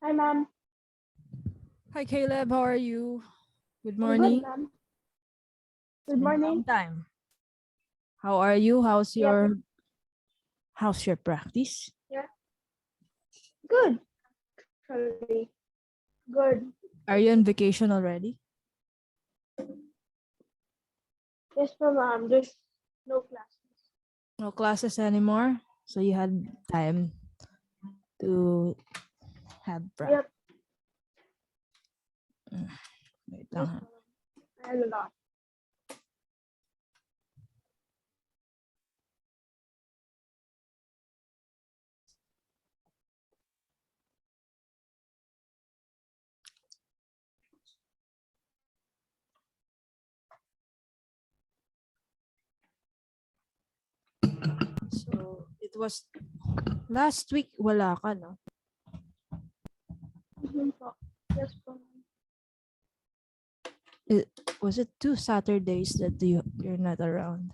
Hi, ma'am. Hi Caleb, how are you? Good I'm good, morning. ma'am. It's Good been a long morning. time. How are you? Yep. How's your practice? Yeah. Good. Actually, good. Are you on vacation already? Yes, ma'am. There's no classes. No classes anymore? So you had time to have practice. Yep. Wait Yes, lang ha. ma'am. I had a lot. So it was last week wala ka, no? Po. Yes, ma'am. Was it 2 Saturdays that you're not around?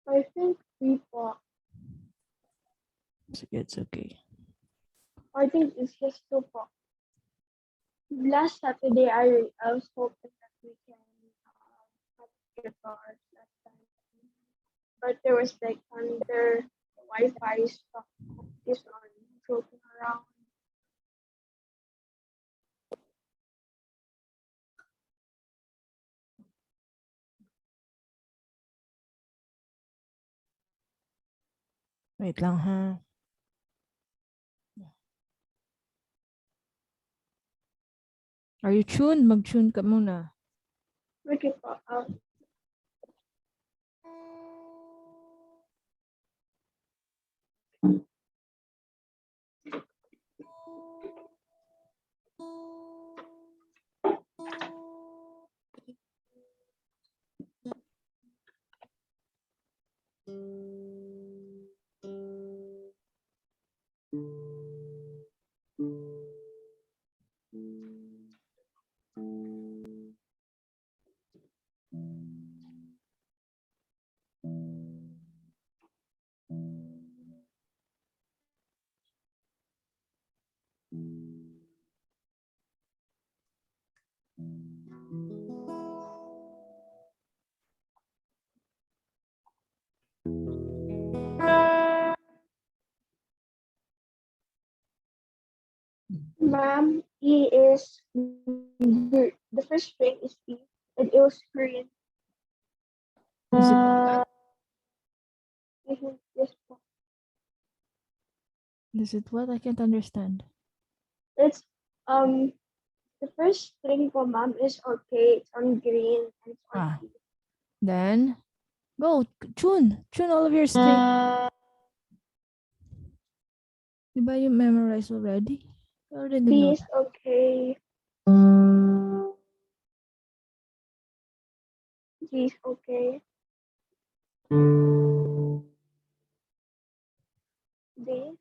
I think we po. It's okay. I think it's just two po. Last Saturday, I was hoping that we can have guitars last time, but there was like under Wi-Fi stuff is on floating around. Wait lang ha. Are you tuned? Mag-tune ka muna. Okay po. Ma'am, E is the first string is E, and it was Korean. Is it what? Yes, po. Is it what? I can't understand. It's um the first string for ma'am is okay. It's on green and it's on Ah, E. then go tune all of your strings. Diba you memorize already? You already B know is that. okay. G is okay. D.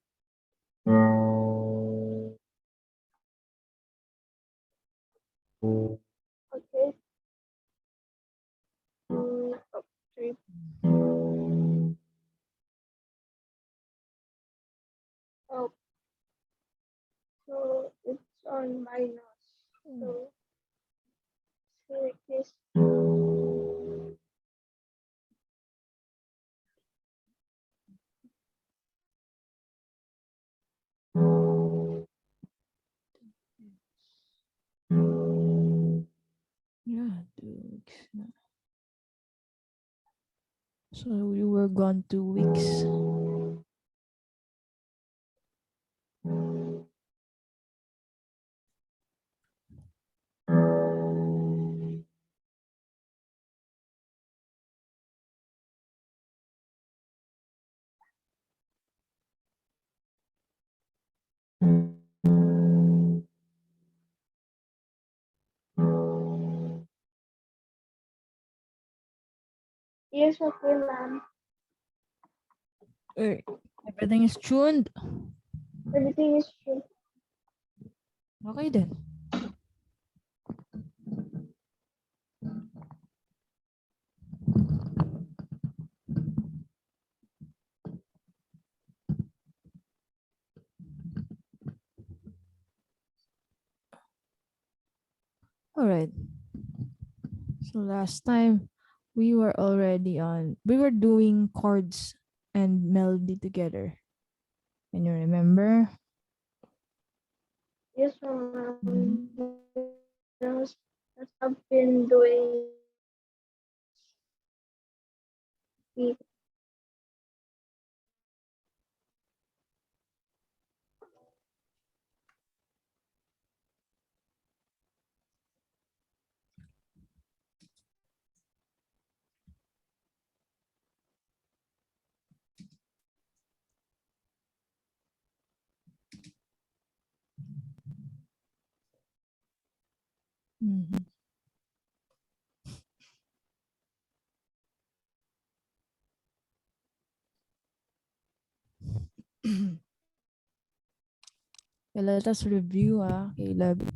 Okay. Oh, three. Oh, so it's on minus. So six. Yeah, 2 weeks. So you were gone 2 weeks. Yes, okay, ma'am. Everything is tuned. Everything is true. Okay then. All right. So last time we were doing chords and melody together. Can you remember? Yes, Mhm. yes, yes, I've been doing week. Mhm. Okay, let us review, Caleb.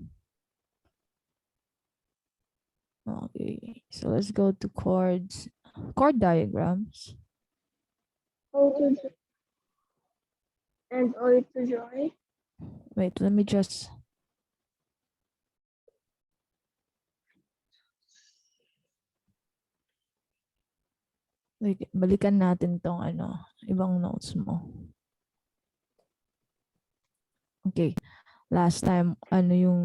Okay, so let's go to chord diagrams. Ode to and Ode to Joy. Wait, let me just like balikan natin tong ibang notes mo. Okay, last time ano yung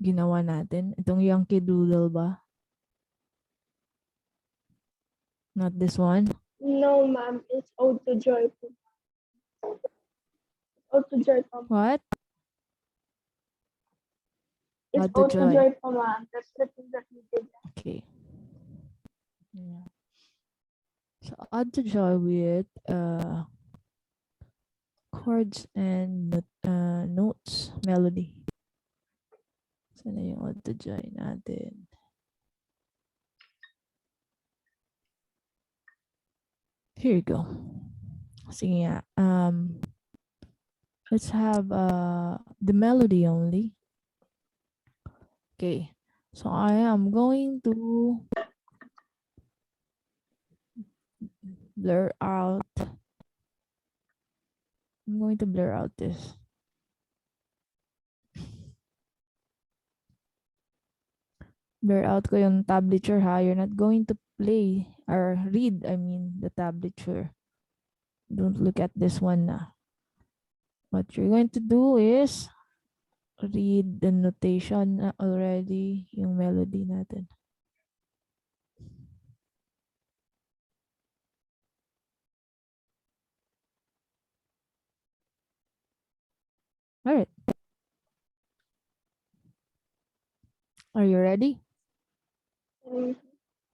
ginawa natin? Itong Yankee Doodle ba? Not this one. No, ma'am, it's Ode to Joy. Ode to Joy, What? it's Not the Ode to joy. Joy, ma'am. That's the thing that we did. Okay. Yeah. So add the joy with chords and notes, melody. Sana yung add the joy natin? Here you go. Sige nga. Let's have the melody only. Okay. So I am going to blur out. I'm going to blur out this. Blur out ko yung tablature ha. You're not going to play or read, I mean, the tablature. Don't look at this one na. What you're going to do is read the notation na already, yung melody natin. Alright. Are you ready? Mm,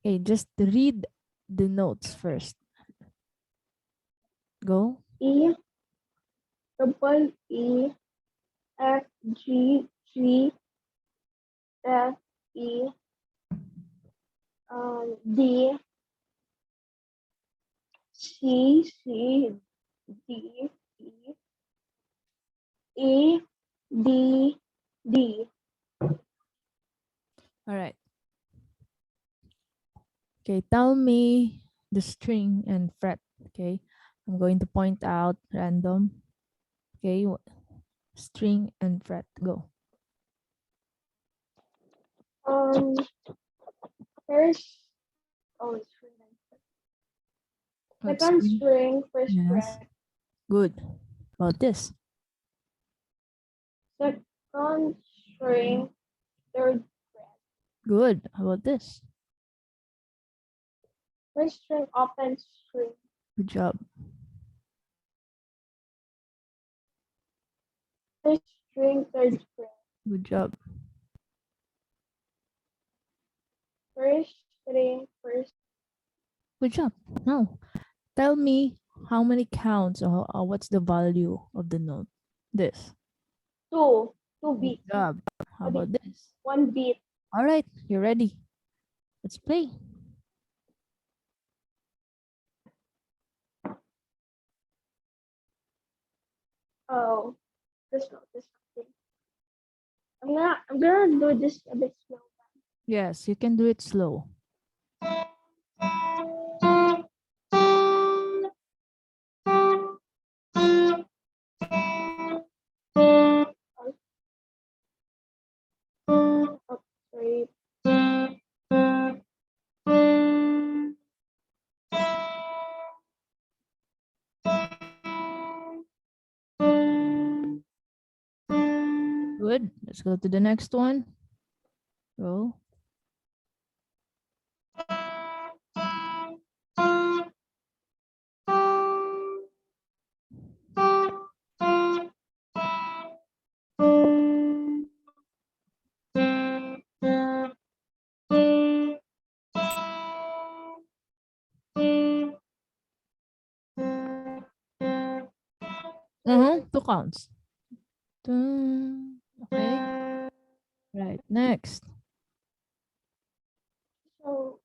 Okay, just read the notes first. Go. E, double E, F, G, G, F, E, D, C, C, D, E, A, D, D. Alright. Okay, tell me the string and fret. Okay, I'm going to point out random. Okay, string and fret. Go. Um, first, oh, it's What second string? string, first Yes. fret. Good. About this. Second string, third fret. Good. How about this? First string, open string. Good job. First string, third fret. Good job. First string, first. Good job. Now, tell me how many counts or what's the value of the note. This. Two Good beats. job. How Sorry, about this? one beat. All right, you're ready. Let's play. Oh, this note, this thing. I'm gonna do this a bit slow. Yes, you can do it slow. Oh, sorry. Good. Let's go to the next one. Go. Two counts. Okay. Right. Next. So,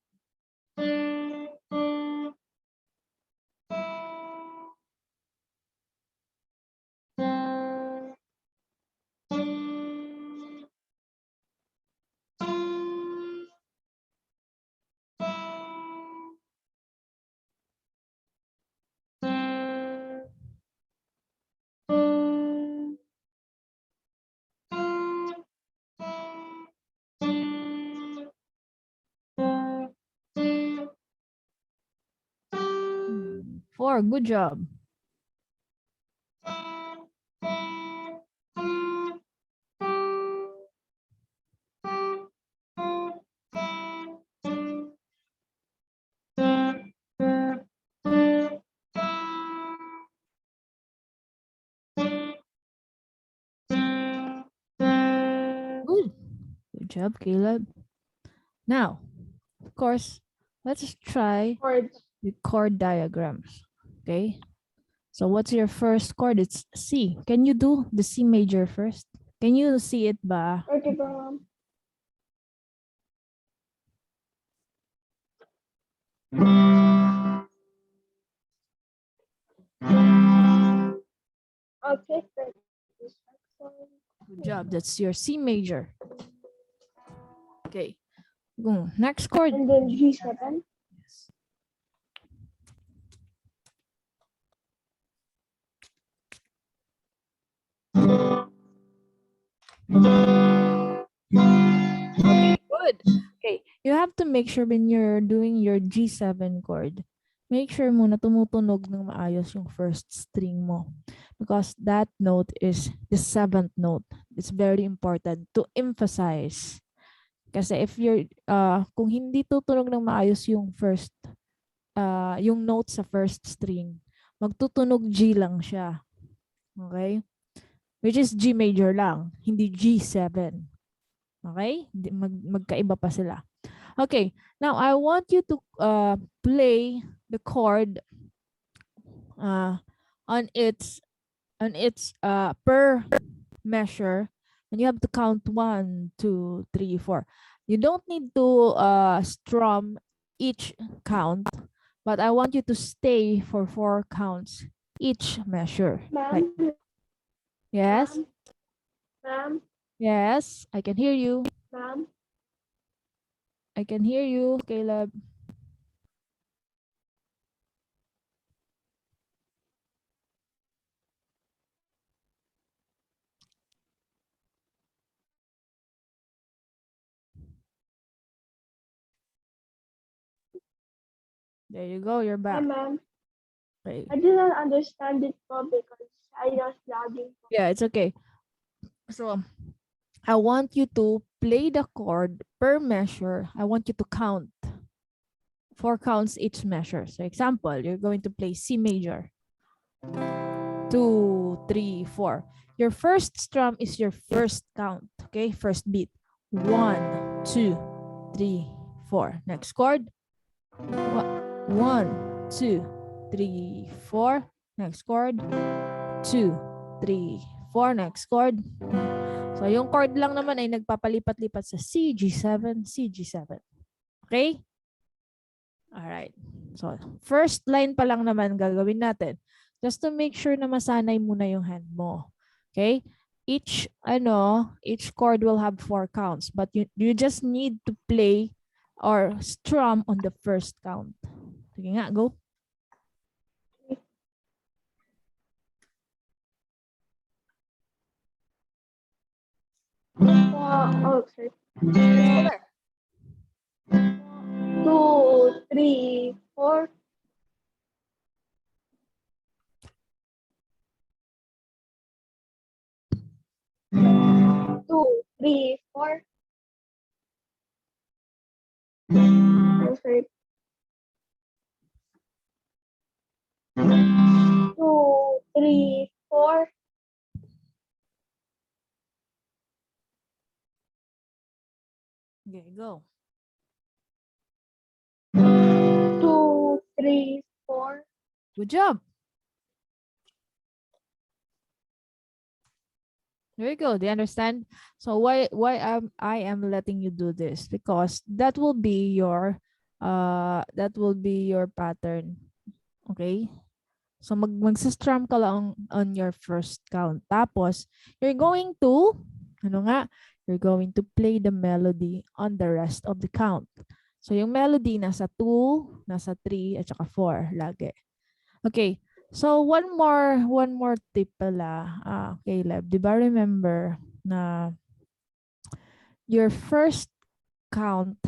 Four. Good job. Good. Good job, Caleb. Now, of course, let's try chords. the chord diagrams. Okay. So what's your first chord? It's C. Can you do the C major first? Can you see it ba? Okay, ma'am. Okay, good. Good job. That's your C major. Okay. Go. Next chord. And then G7. Yes. Okay, good. Okay, you have to make sure when you're doing your G7 chord, make sure muna tumutunog ng maayos yung first string mo. Because that note is the seventh note. It's very important to emphasize. Kasi if you're, kung hindi tutunog ng maayos yung first, yung note sa first string, magtutunog G lang siya. Okay? Which is G major lang, hindi G7. Okay? Magkaiba pa sila. Okay, now I want you to play the chord on its per measure, and you have to count 1, 2, 3, 4. You don't need to strum each count, but I want you to stay for 4 counts each measure. Like, Ma'am. yes, Ma'am. yes, I can hear you. Ma'am. I can hear you, Caleb. There you go, you're Hi, back. ma'am. Okay. I did not understand it po because I was lagging. Yeah, it's okay. So I want you to play the chord per measure. I want you to count 4 counts each measure. So example, you're going to play C major. 2, 3, 4. Your first strum is your first count. Okay, first beat. 1, 2, 3, 4. Next chord. 1, 2, 3, 4. Next chord. 2, 3, 4. Next chord. So, yung chord lang naman ay nagpapalipat-lipat sa C, G7, C, G7. Okay? Alright. So, first line pa lang naman gagawin natin. Just to make sure na masanay muna yung hand mo. Okay? Each chord will have 4 counts, but you just need to play or strum on the first count. Sige nga, go. Okay. 2, 3, 4. 3, 4. Perfect. 2, 3, 4. Okay, go. 2, 3, 4. Good job. Very good. Do you understand? So why I am letting you do this? Because that will be your pattern. Okay? So magsa-strum ka lang on your first count. Tapos you're going to You're going to play the melody on the rest of the count. So yung melody nasa 2, nasa 3 at saka 4 lagi. Okay. So one more tip pala, Caleb. Di ba remember na your first count,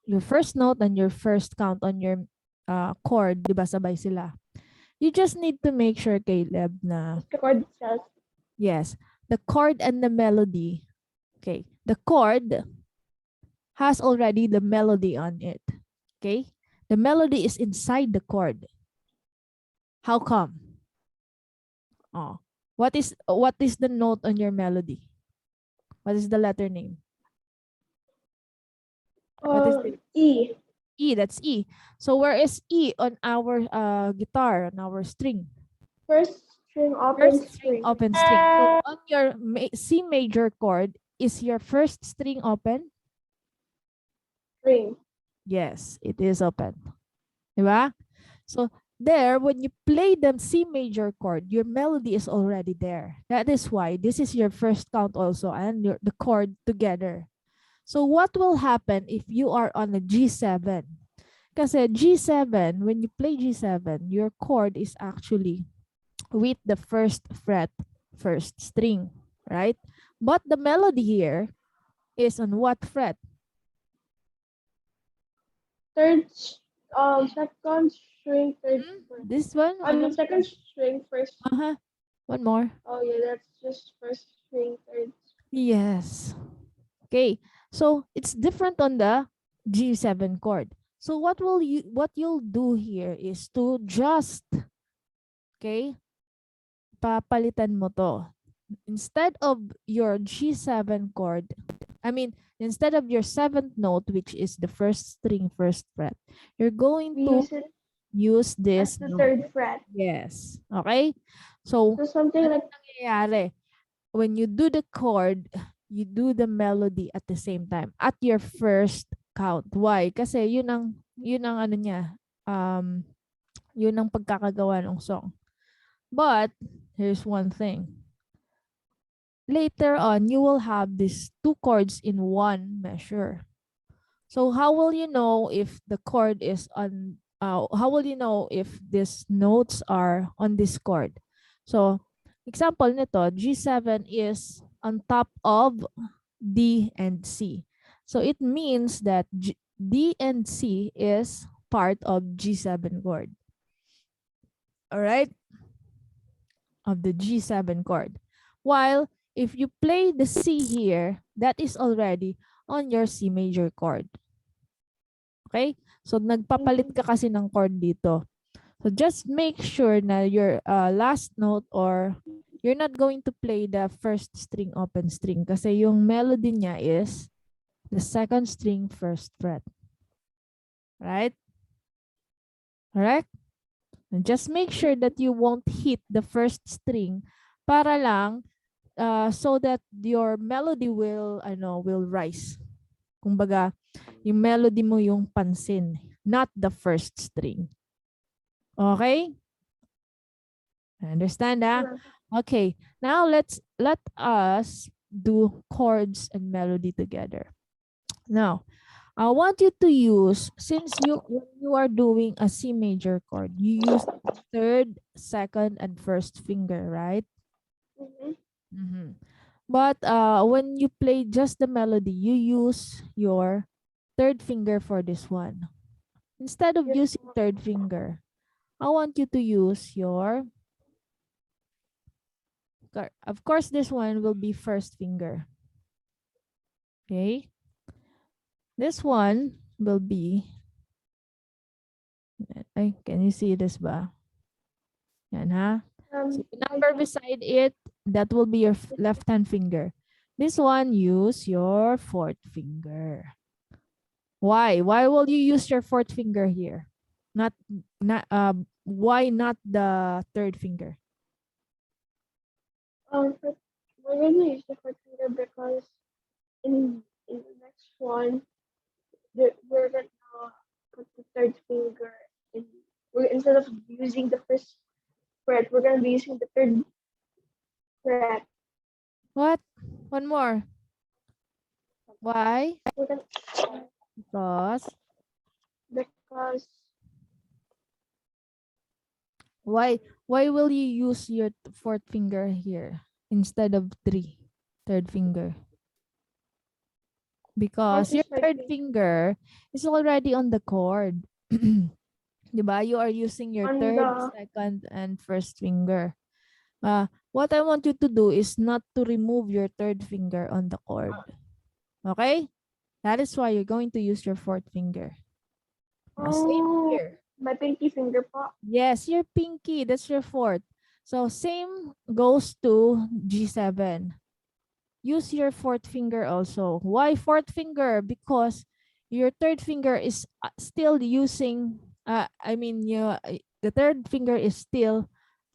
your first note and your first count on your chord, di ba sabay sila? You just need to make sure, Caleb, na The chord itself. yes, the chord and the melody. Okay. The chord has already the melody on it. Okay? The melody is inside the chord. How come? Oh. What is the note on your melody? What is the letter name? What is it? E. E, that's E. So where is E on our guitar, on our string? First string, open First string, string. open string. So on your C major chord, is your first string open? String. Yes, it is open. Diba? So there, when you play the C major chord, your melody is already there. That is why this is your first count also and the chord together. So what will happen if you are on a G7? Kasi G7, when you play G7, your chord is actually with the first fret, first string, right? But the melody here is on what fret? Third, second string, third fret. This one? I mean, second string, first. Uh-huh. One more. Oh yeah, that's just first string, third. Yes. Okay. So it's different on the G7 chord. So what you'll do here is to just, okay, papalitan mo to. Instead of your G7 chord, instead of your seventh note, which is the first string, first fret, you're going We to use it use as this the note. third fret. Yes. Okay? So, So something ano like nangyayari? When you do the chord, you do the melody at the same time at your first count. Why? Kasi yun ang ano niya, um, yun ang pagkakagawa ng song. But, here's one thing. Later on, you will have these two chords in one measure. So how will you know if the chord is on, how will you know if these notes are on this chord? So, example nito, G7 is on top of D and C. So it means that D and C is part of G7 chord. All right? Of the G7 chord. While if you play the C here, that is already on your C major chord. Okay? So nagpapalit ka kasi ng chord dito. So just make sure na your last note, or you're not going to play the first string open string kasi yung melody niya is the second string first fret. Right? Correct? And just make sure that you won't hit the first string para lang so that your melody will rise. Kumbaga, yung melody mo yung pansin, not the first string. Okay? Understand, ah? Okay. Now let us do chords and melody together. Now, I want you to use, since when you are doing a C major chord, you use third, second, and first finger, right? But when you play just the melody, you use your third finger for this one. Instead of using third finger, I want you to use your, of course, this one will be first finger. Okay. This one will be, ay, can you see this ba? Yan ha. So the I number can. beside it, that will be your left hand finger. This one, use your fourth finger. Why? Why will you use your fourth finger here? Why not the third finger? For, we're gonna use the fourth finger because in the next one, we're gonna put the third finger in. We're instead of using the first fret, we're gonna be using the third fret. What? One more. Why? We're gonna Because because why will you use your fourth finger here instead of third finger? fourth Because is your my third finger finger is already on the chord. Diba? You are using your on third, the second, and first finger. What I want you to do is not to remove your third finger on the chord. Okay? That is why you're going to use your fourth finger. Same oh here. my pinky finger po. Yes, your pinky. That's your fourth. So same goes to G7. Use your fourth finger also. Why fourth finger? Because your third finger is still using, the third finger is still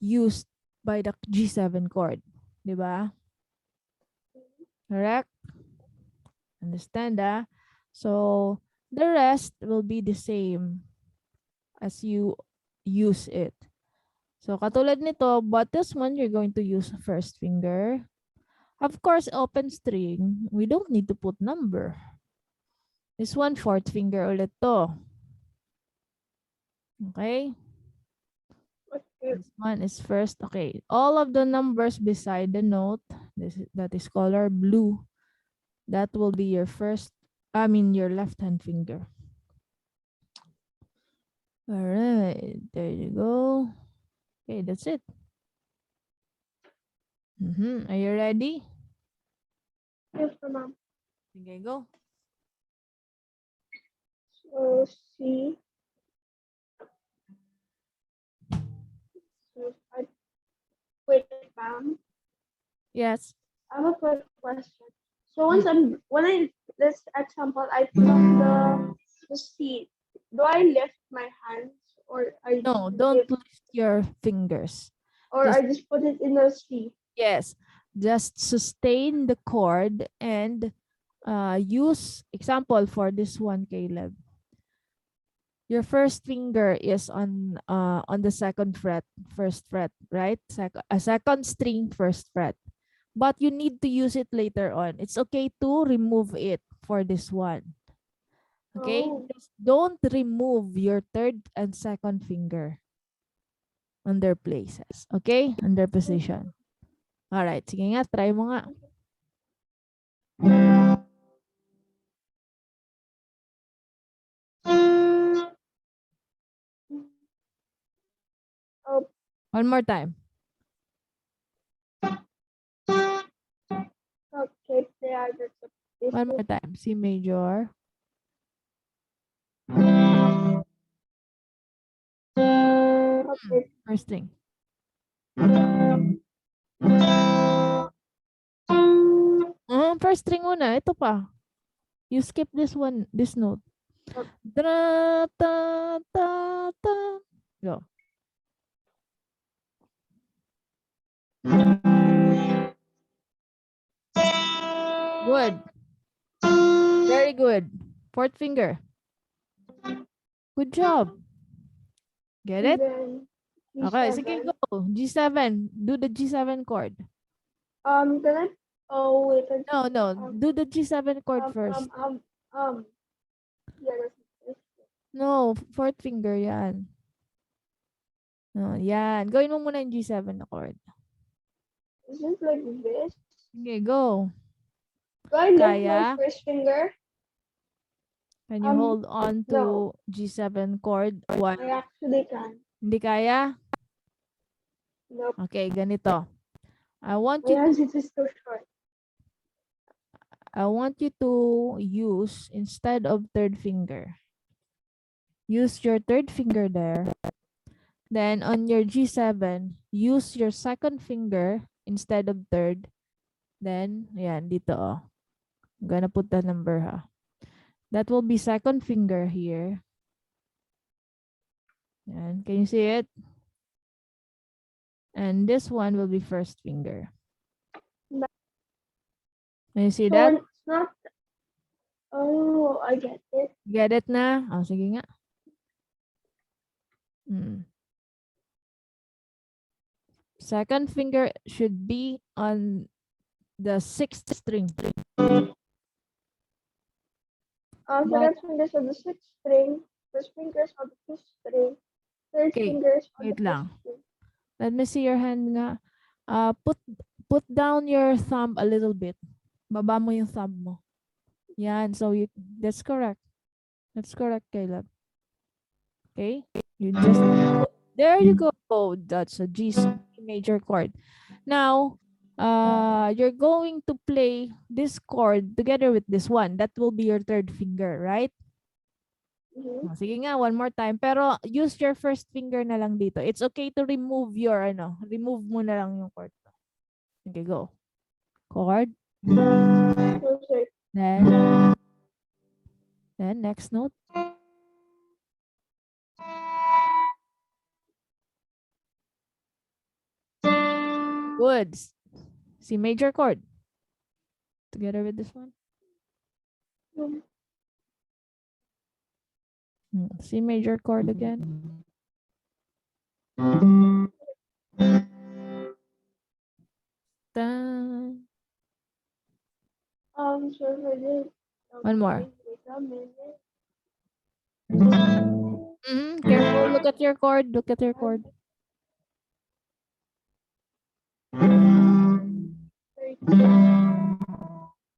used by the G7 chord. Diba? Correct? Understand, ah? So, the rest will be the same as you use it. So, katulad nito, but this one, you're going to use first finger. Of course, open string, we don't need to put number. This one, fourth finger ulit to. Okay? Okay. This one is first. Okay. All of the numbers beside the note, that is color blue, that will be your your left hand finger. All right. There you go. Okay, that's it. Are you ready? Yes, ma'am. Okay, go. So C. So I wait, ma'am. Yes. I have a quick question. So when I this example, I put the seat. Do I lift my hands or I just No, put don't it lift your fingers. or I Just, just put it in the seat? yes. Just sustain the chord and use example for this one, Caleb. Your first finger is on the second fret, first fret, right? A second string, first fret. But you need to use it later on. It's okay to remove it for this one. Okay? Oh, Just don't remove your third and second finger on their places. Okay? On their position. Alright. Sige nga, try mo nga. oh, One more time. okay. Yeah, that's this One is more time. C major. okay. First string. First string muna. Ito pa. You skip this one, this note. Da, ta, ta, ta. Go. Good. Very good. Fourth finger. Good job. Get And it? then Okay, sige, G7. go. G7. Do the G7 chord. Can I? Oh wait. No, no. Um, Do the G7 chord um, um, first. um, um. Yeah, that's No, fourth finger yan. No, yan. Gawin mo muna yung G7 na chord. it's just like this. Sige, go. Do I lift my Kaya? first finger? Can you hold on No, to G7 chord while I actually can. hindi kaya? Nope. Okay, ganito. I want My you to hands is just too short. I want you to use, instead of third finger, use your third finger there. Then on your G7, use your second finger instead of third. Then, yan, dito oh. I'm gonna put the number ha. That will be second finger here. Yan, can you see it? And this one will be first finger. Can you see So that? it's not. Oh, I get it. Get it na? Oh, sige nga. Second finger should be on the sixth string. So But, that's fingers on the sixth string, first fingers on the fifth string, third okay, fingers on the wait fifth lang. string. Let me see your hand nga. Put down your thumb a little bit. Baba mo yung thumb mo. Yan, so that's correct. That's correct, Caleb. Okay? You just there you go. That's a G major chord. Now, you're going to play this chord together with this one. That will be your third finger, right? Mm-hmm. Sige nga, one more time. Pero use your first finger na lang dito. It's okay to remove your, remove mo na lang yung chord. Okay, go. Chord. Then next note. Good. C major chord. Together with this one. C major chord again. Dun. So for this, One more. wait a minute. Careful. Look at your chord. Look at your chord.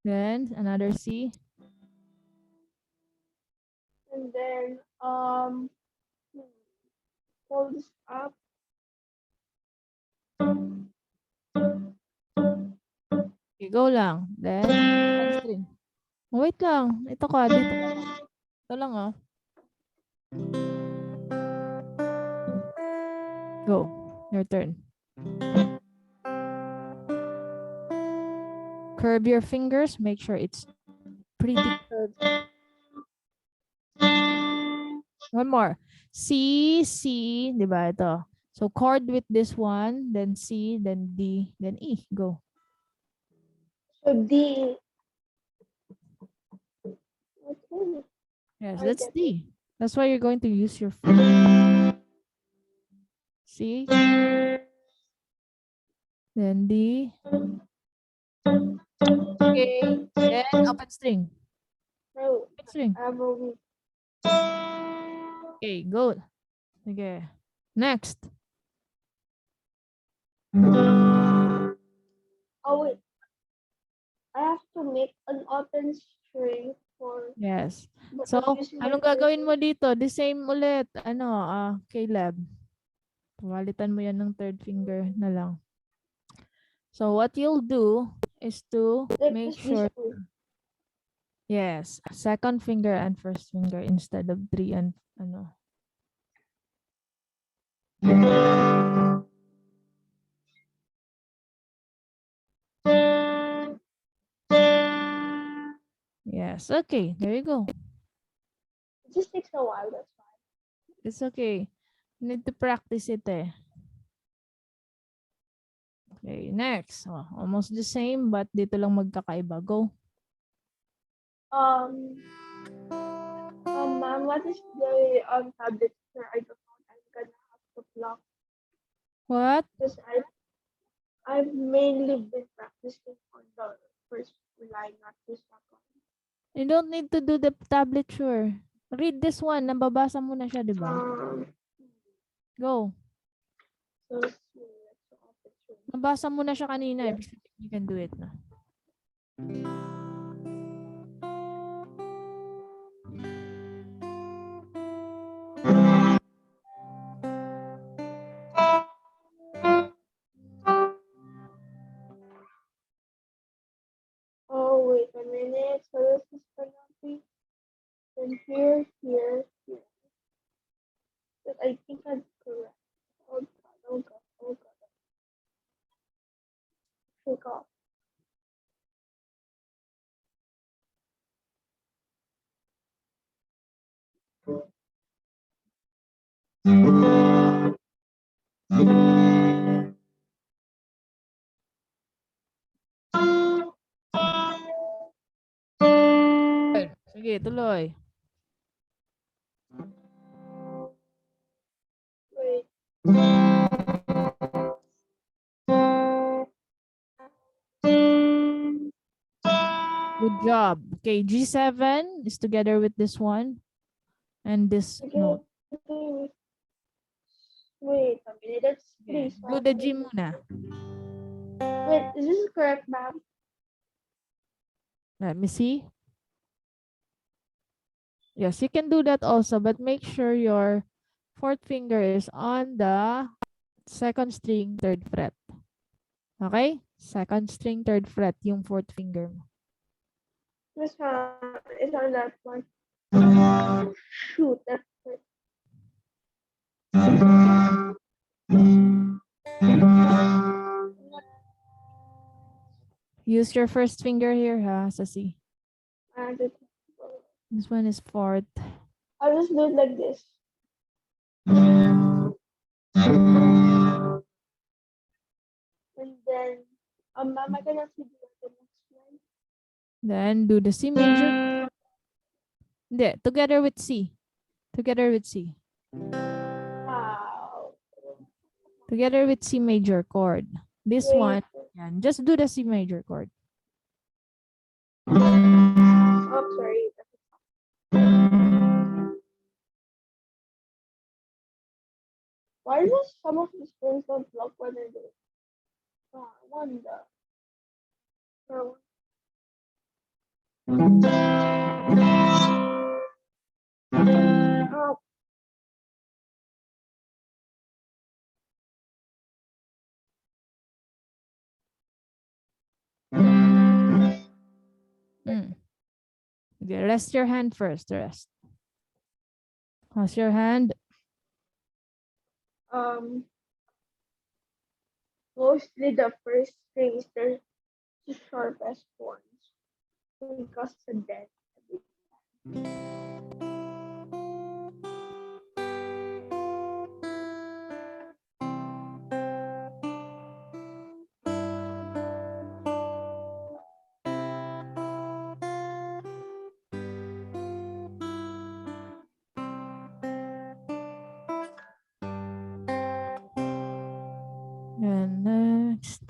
Then another C. And then hold this up. Okay, go lang. Then second string. Wait lang. Ito ka. Dito. Ito lang oh. Go. Your turn. Curve your fingers. Make sure it's pretty curved. One more. C, C. Diba ito? So chord with this one. Then C. Then D. Then E. Go. So D. Okay. Yes, I that's get D. That's why you're going to use your finger. C. Then D. Okay. Then open string. No, Open string. I have a week. Okay, go. Okay. Next. Oh wait, I have to make an open string for Yes. but So, I'm using my anong gagawin mo dito? The same ulit. Caleb. Palitan mo yan ng third finger na lang. So, what you'll do is to like make just these sure, two. yes, second finger and first finger instead of three and Yes. Okay. There you go. It just takes a while, that's fine. It's okay. You need to practice it eh. Okay, next. Oh, almost the same but dito lang magkakaiba. Go. Ma'am, what is the tablet for? I don't know. I'm gonna have to block What? because I've mainly been practicing on the first line, not the second. You don't need to do the tablature. Read this one. Nababasa mo na siya, di ba? Go. So let's open string. Nabasa mo na siya kanina. Yeah. You can do it na. Oh wait a minute. think of. Sige, tuloy. Wait. Good job. Okay, G7 is together with this one and this note. Wait a minute. That's Okay. three Do the songs. G muna. Wait, is this correct, ma'am? Let me see. Yes, you can do that also, but make sure your fourth finger is on the second string, third fret. Okay? Second string, third fret, yung fourth finger mo. This one is on that one. Shoot, that's it. Use your first finger here, ha, sa C. And it, This one is fourth. I'll just do it like this. And then, ma'am, I cannot see the next one. Then do the C major. Hindi, together with C. Together with C. Wow. Together with C major chord. This Wait. one, yan, just do the C major chord. Oh, sorry. Why does some of the strings don't block when I do it? I wonder. Oh. Oh, Mm. Okay, rest your hand first, rest. Cross your hand. um, mostly the first string is the sharpest ones because the dead. And next.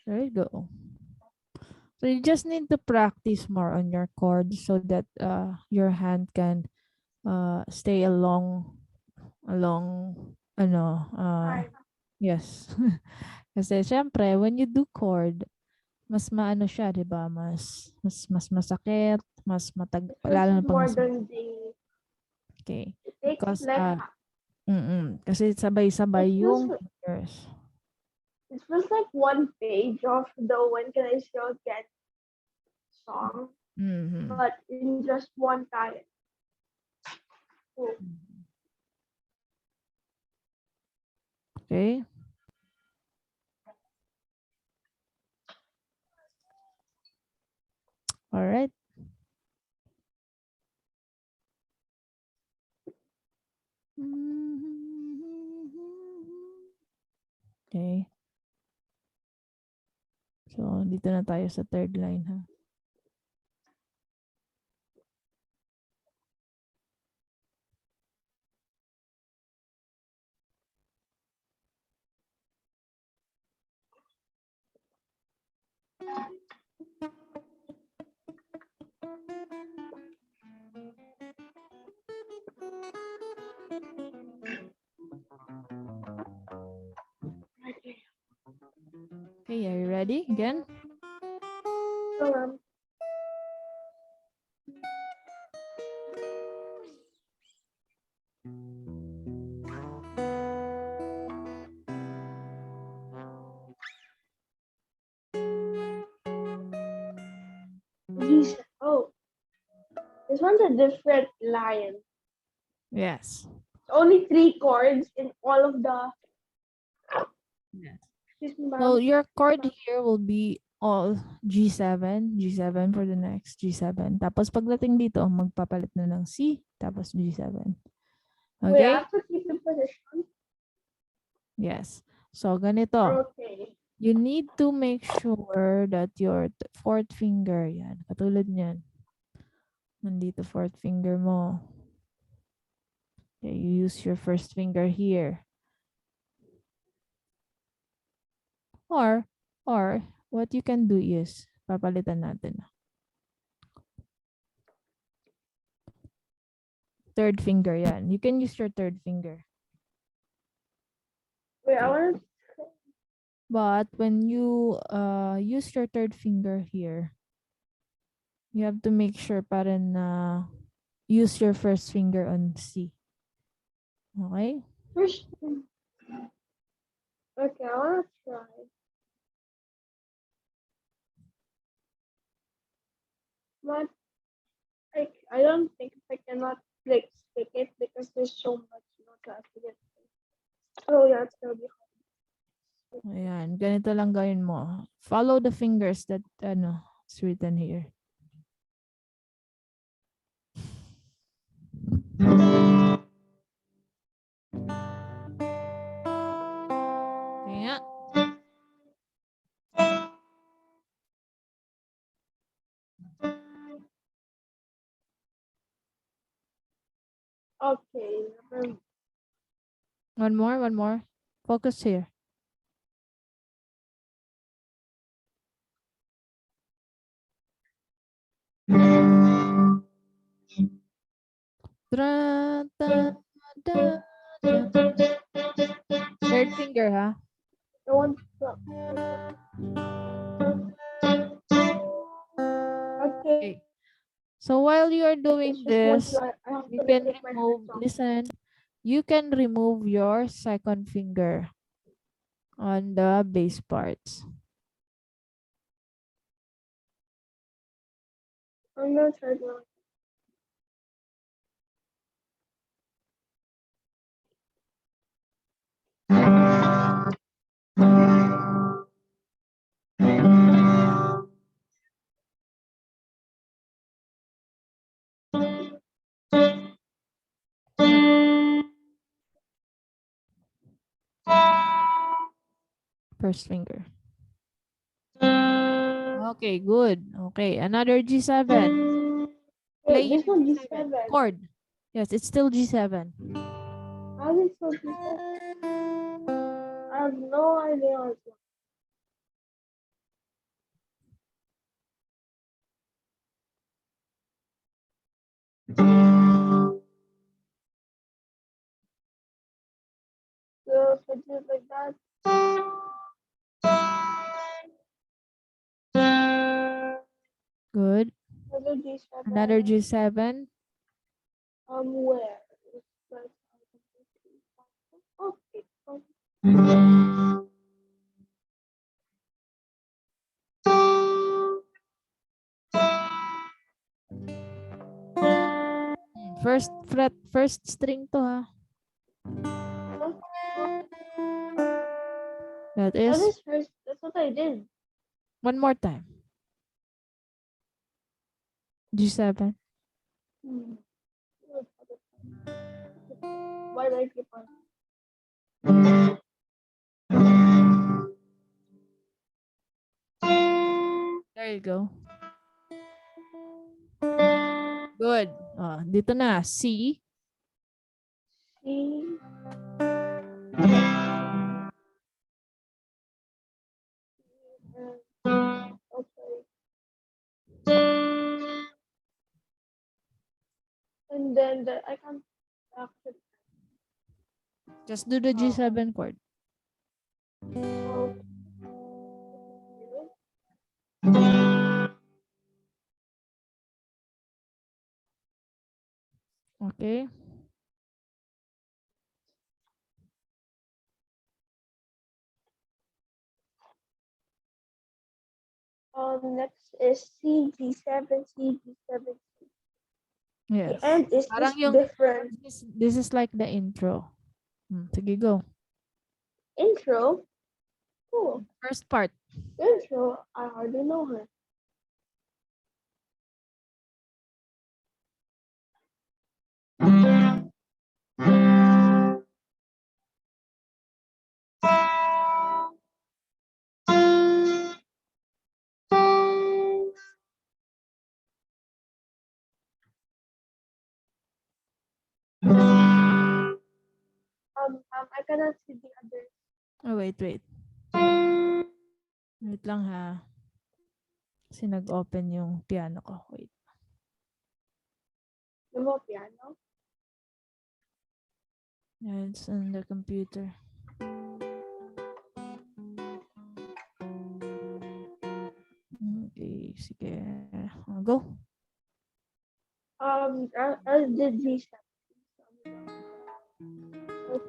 There you go. So you just need to practice more on your chords so that your hand can stay along ano yes. Kasi syempre when you do chord, mas maano siya, 'di ba? Mas masakit, mas matag It lalo feels na pag more mas than the. okay. It takes Because like kasi it sabay-sabay feels yung fingers. it feels like one page of the When Can I See You Again song, Mm-hmm. but in just one time. Oh, Okay. All right. Okay. So, dito na tayo sa third line, ha? okay. Okay, are you ready again? Um, sounds a different line. Yes. Only 3 chords in all of the. Yes. Excuse me, So ma'am. your chord here will be all G7, G7 for the next G7. Tapos pagdating dito, magpapalit na ng C, tapos G7. Wait, I Okay? have to keep the position. Yes. So ganito. Okay. You need to make sure that your fourth finger, yan, katulad niyan. Nandito fourth finger mo. Okay, you use your first finger here. Or what you can do is, papalitan natin. Third finger yan. You can use your third finger. Wait, I Okay. want to. But when you use your third finger here, you have to make sure parang use your first finger on C. Okay? First. Okay, I want to try. But I don't think I cannot like stick it because there's so much notes to get. Oh yeah, it's gonna be hard. Ayan. Ganito lang gawin mo. Follow the fingers that is written here. Kaya. Okay. One more. Focus here. Da, da, da, da. Third finger, ha? I want to. Okay. Okay. So while you are It's doing just one. this, I have you to can take my remove, hands off. listen, you can remove your second finger on the bass parts. I'm gonna try to. First finger. Okay, good. Okay, another G7. Play Wait, your this one G7 G7. chord. Yes, it's still G7. How is it so G7? I have no idea what it's. So just like that. Good. Another G7. Another G7. Where? It's like, okay. First fret, first string to, ha. That That is is first. That's what I did. one more time. G7. Hmm. Why do I keep on? There you go. Good. Dito na. C. C. Okay. And then I can't actually. Just do the G7 chord. Oh, Okay. next is C G7 C G7. Yes. The end is Parang just yung, different. this is like the intro. Sige, go. Intro? Cool. First part. Intro? I hardly know her. I cannot see the others. Oh, wait. Wait lang ha. Kasi nag-open yung piano ko. Wait. The more piano. Yeah, it's on the computer. Okay, sige. Go. As did G7.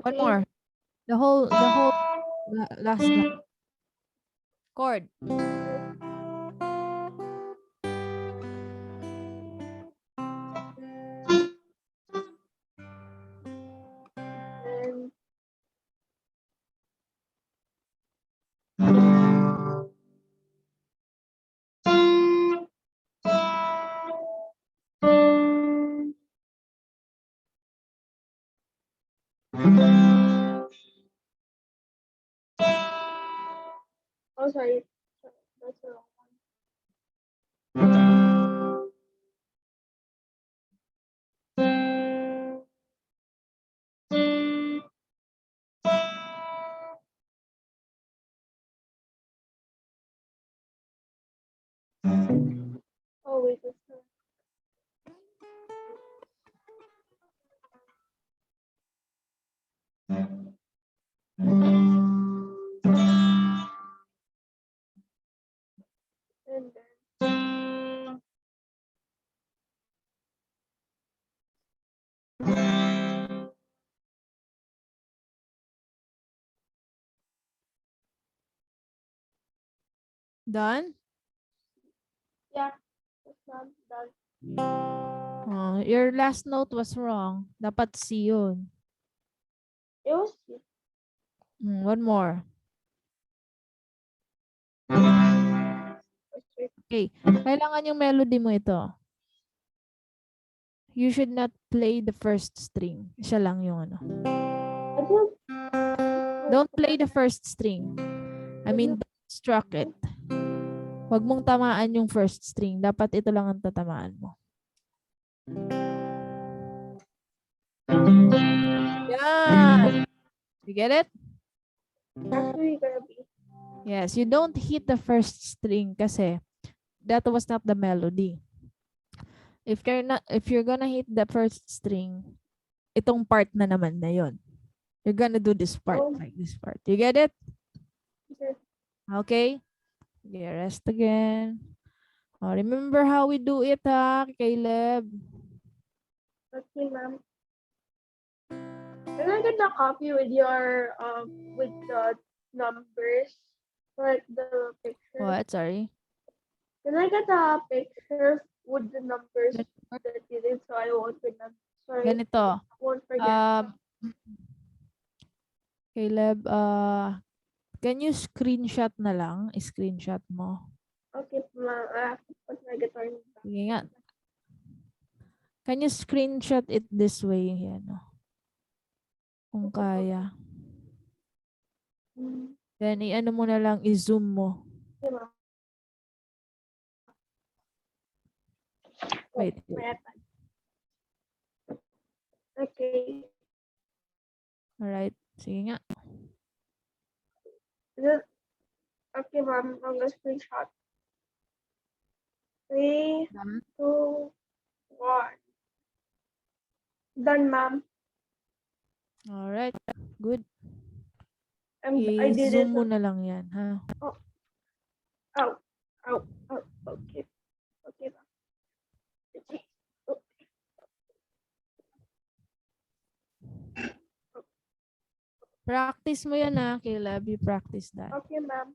One more. The whole last line. Chord. And oh, sorry. That's the wrong one. Oh, wait, that's the and then Done? yeah, that's not done. Your last note was wrong. Dapat C yun. It was One more. Okay. Kailangan yung melody mo ito. You should not play the first string. Siya lang yung ano. I don't Don't play the first string. I mean, don't struck it. Huwag mong tamaan yung first string. Dapat ito lang ang tatamaan mo. Yan! You get it? actually gonna be. Yes, you don't hit the first string kasi that was not the melody. If you're gonna hit the first string, itong part na naman na yon. You're gonna do this part, like this part. You get it? Okay. Okay? Okay, rest again. Remember how we do it, ha, Caleb? Okay, ma'am. Can I get a copy with your with the numbers, like the picture? What? Sorry. Can I get a picture with the numbers Gan- that you did so I won't remember? Sorry, Ganito. won't forget. Caleb, can you screenshot na lang? Screenshot mo. Okay, ma'am. I have to put my guitar in the back. Sige nga. Can you screenshot it this way? Yan, no? Kung kaya. Then, i-ano mo na lang, i-zoom mo. Okay, ma'am. Wait. My iPad. Okay. Alright. Sige nga. Okay, ma'am. I'm gonna screenshot. 3, 2, 1. Done, ma'am. Alright. Good. I did it. I-zoom mo na lang yan, ha? Oh, okay. Okay, ma'am. Oh, Practice mo yan, ha, Caleb. You practice that. okay, ma'am.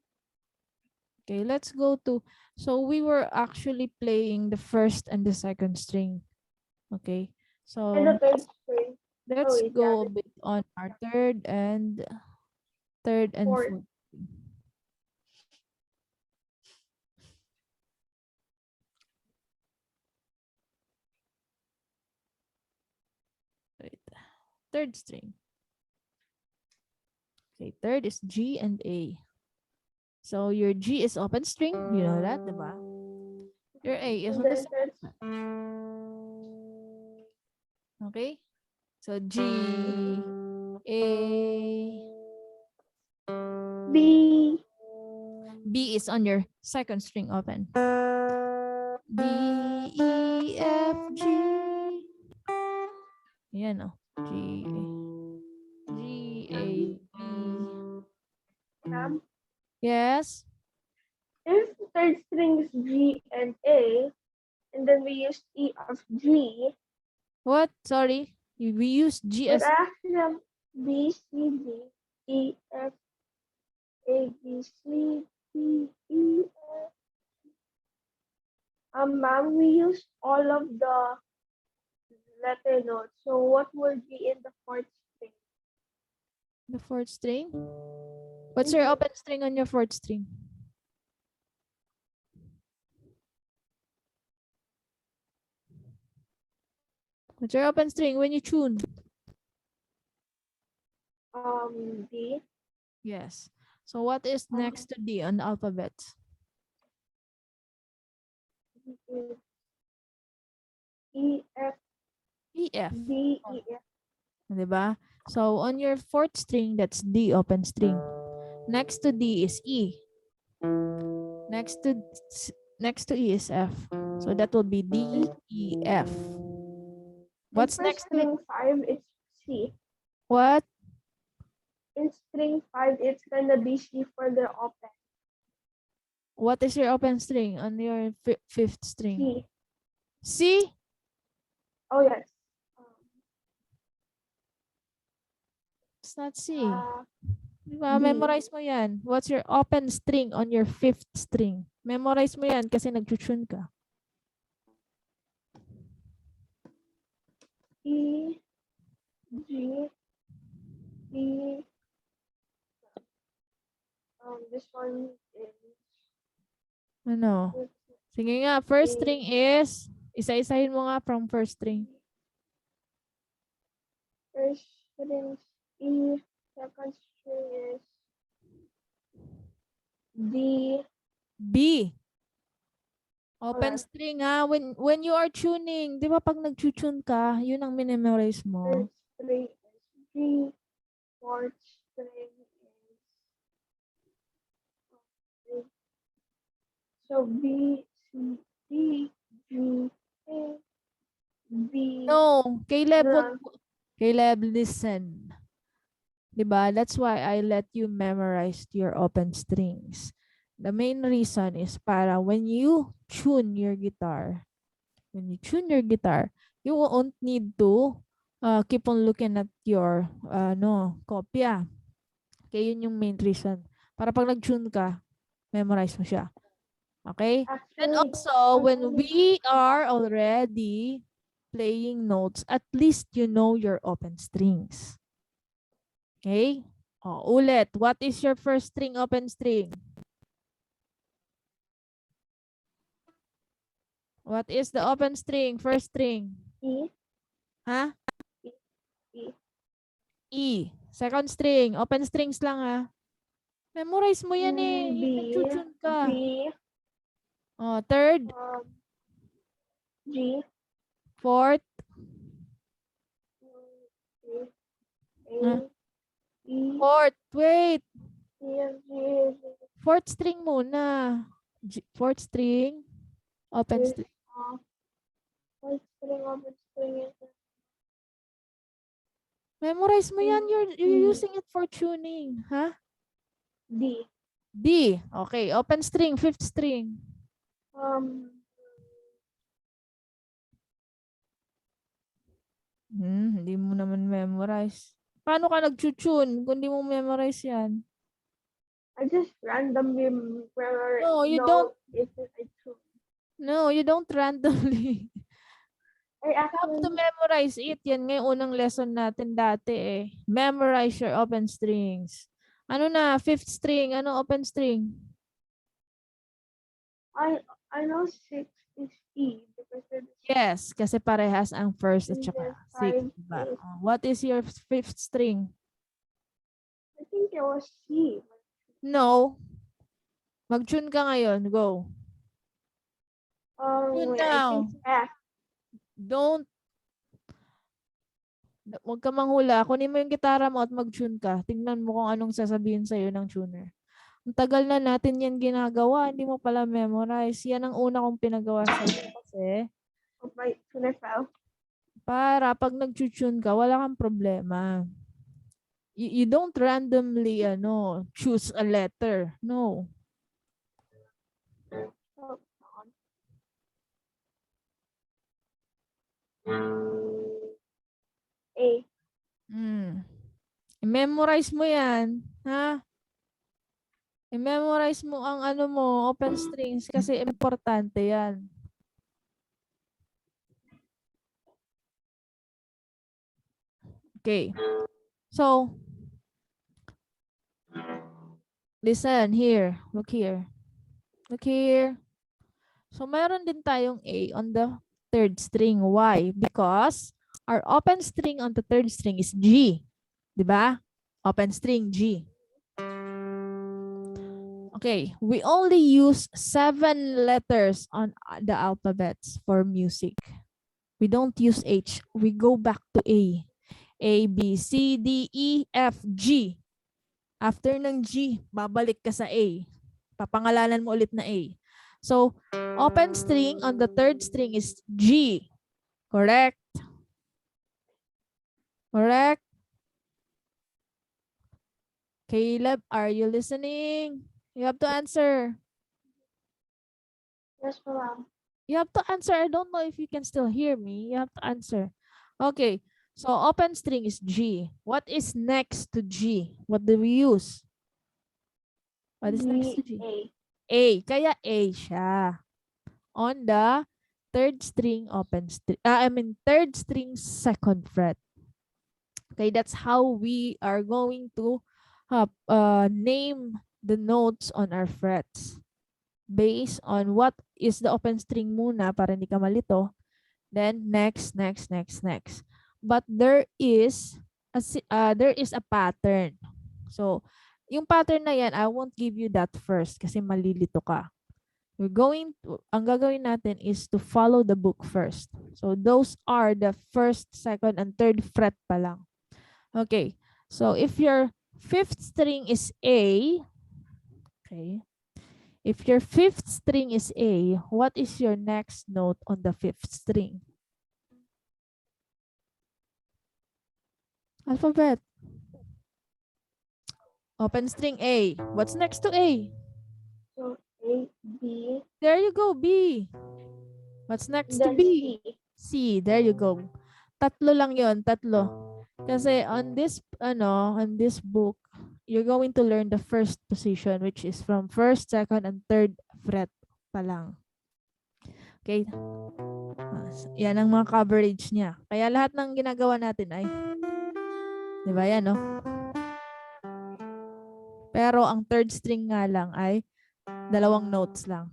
Okay, let's go to... So, we were actually playing the first and the second string. Okay. And So the third string. Oh let's wait, yeah, go a the bit on our third and fourth. fourth. Wait. Third string. Okay, third is G and A. So your G is open string, you know that, diba? Your A is And on the then second third fret. Okay? So G, A, B. B is on your second string open. D, E, F, G. Yan o. G, A, B. Ma'am, Yes? if the third string is G and A, and then we use E of G, What? Sorry. We use G but as I actually have B, C, D, E, F, A, B, C, D, E, F. Ma'am, we use all of the letter notes. So what would be in the fourth string? the fourth string. What's your Mhm. open string on your fourth string? What's your open string when you tune? D, Yes. So what is um, next to D on the alphabet? E, E, F, E, F. D, Oh, E, F. diba? So on your fourth string, that's D open string. Next to D is E. Next to next to E is F. So that will be D, And, E, F. and What's for next to it? string 5, it's C. What? In string 5, it's gonna be C for the open. What is your open string on your fifth string? C. C? Oh, yes. Um, It's not C. uh, Diba? D. Memorize mo yan. What's your open string on your fifth string? Memorize mo yan kasi nag-tune ka. E, G, E. This one is Ano? it's Sige nga, first A. string is, isa-isahin mo nga from first string. First string is E. Second string is D. B. Open Okay. string ha. When you are tuning, di ba pag nag-tune ka, yun ang minimemorize Third mo. string is G. Fourth string is so B, C, D, G, A, B. No, Ano lang? Caleb, listen. Diba? That's why I let you memorize your open strings. The main reason is para when you tune your guitar, you won't need to keep on looking at your kopya. Kaya yun yung main reason. Para pag nag-tune ka, memorize mo siya. Okay? And Actually, also, when actually, we are already playing notes, at least you know your open strings. Okay? Ulit. What is your first string, open string? What is the open string, first string? E, Ha? E, E. E. Second string. Open strings lang ha. Memorize mo yan eh. Yung B, nag-tune ka. B, Third, G, fourth, A, ah, E, fourth, wait. E, F, G, Fourth string muna. Fourth string, open H, string. fourth string, open string is Memorize mo yan. C, You're E, using it for tuning. Ha? D. D. Okay. Open string, fifth string. Um, Hindi mo naman memorize. Paano ka nag-tune kung di mo memorize yan? I just randomly No, you don't. know if I true. No, you don't randomly. I Have to actually, memorize it. Yan nga yung unang lesson natin dati eh. Memorize your open strings. Ano na, fifth string. Ano open string? I know 6 is E because it's Yes, kasi parehas ang first at and saka the sixth. 5 Diba? is, Oh, what is your fifth string? I think it was C. No. Mag-tune ka ngayon. Go. Tune Wait, I think now. F. Don't. Huwag ka manghula. Kunin mo yung gitara mo at mag-tune ka. Tingnan mo kung anong sasabihin sa'yo ng tuner. Ang tagal na natin yan ginagawa. Hindi mo pala memorize. Yan ang una kong pinagawa sa'yo. Kasi Oh, my tune fell. para pag nag-tune ka, wala kang problema. You don't randomly choose a letter. No. Oh, A. Mm. I-memorize mo yan. Ha? I-memorize mo ang open strings kasi importante yan. Okay. So, listen here. Look here. Look here. So, meron din tayong A on the third string. Why? Because our open string on the third string is G. Diba? Open string G. Okay. We only use 7 letters on the alphabets for music. We don't use H. We go back to A. A, B, C, D, E, F, G. After ng G, babalik ka sa A. Papangalanan mo ulit na A. So, open string on the third string is G. Correct? Correct? Caleb, are you listening? You have to answer. Yes, ma'am. You have to answer. I don't know if you can still hear me. You have to answer. Okay. So, open string is G. What is next to G? What do we use? What is next to B, G? A. A. Kaya A siya. On the third string open string. Third string second fret. Okay, that's how we are going to name the notes on our frets. Based on what is the open string muna para hindi ka malito. Then next, next, next, next. But there is a pattern. So, yung pattern na yan, I won't give you that first kasi malilito ka. Ang gagawin natin is to follow the book first. So, those are the first, second, and third fret pa lang. Okay. So, if your fifth string is A, okay, if your fifth string is A, what is your next note on the fifth string? Alphabet. Open string A. What's next to A? So A, B, There you go, B. What's next to then B? C. C. There you go. Tatlo lang yon, tatlo. Kasi on this book, you're going to learn the first position, which is from first, second, and third fret pa lang. Okay? Yan ang mga coverage niya. Kaya lahat ng ginagawa natin ay, di ba yan, no? Pero ang third string nga lang ay 2 notes lang.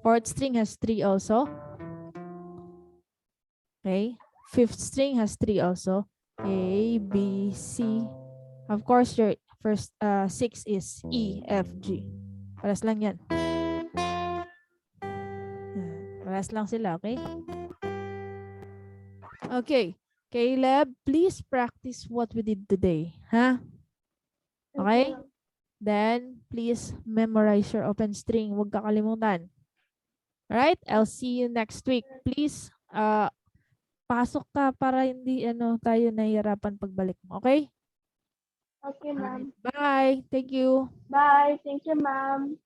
Fourth string has 3 also. Okay? Fifth string has 3 also. A, B, C. Of course, your first 6 is E, F, G. Paras lang yan. Paras lang sila, okay? Okay. Caleb, please practice what we did today. Huh? Okay? Then, please memorize your open string. Huwag kakalimutan. Alright? I'll see you next week. Please, pasok ka para hindi tayo nahihirapan pagbalik mo. Okay? Okay, ma'am. Bye. Thank you. Bye. Thank you, ma'am.